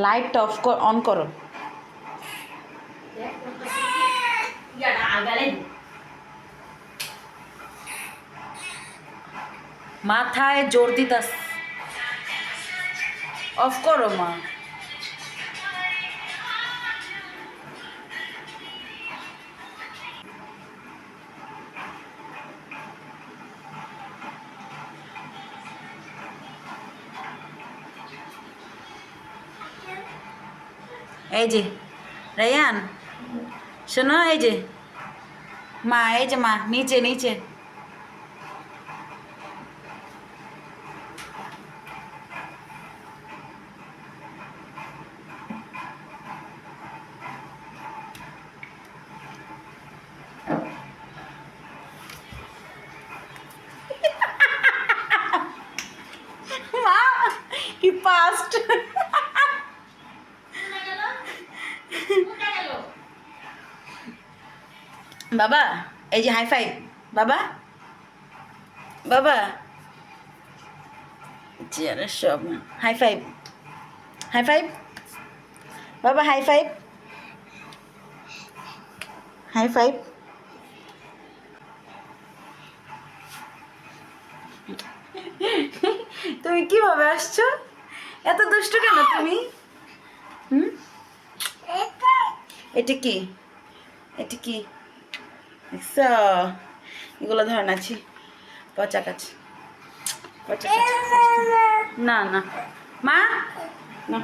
লাইটটা অন করো। মাথায় জোর দিতাস। অফ করো মা। এই যে রায়ান শোনো, এই যে মা, এই যে মা, নিচে নিচে। মা কি পাস্ট। বাবা এই যে হাই ফাইভ। বাবা বাবা চেয়ারের সব হাই ফাইভ, হাই ফাইভ। বাবা হাই ফাইভ, হাই ফাইভ। তুমি কিভাবে আসছো? এত দুষ্ট কেন তুমি? হুম, এটা কি? এটা কি দেখছো? এগুলো ধরেন আছি পচা কাছে, পচা কাছে। না না মা না।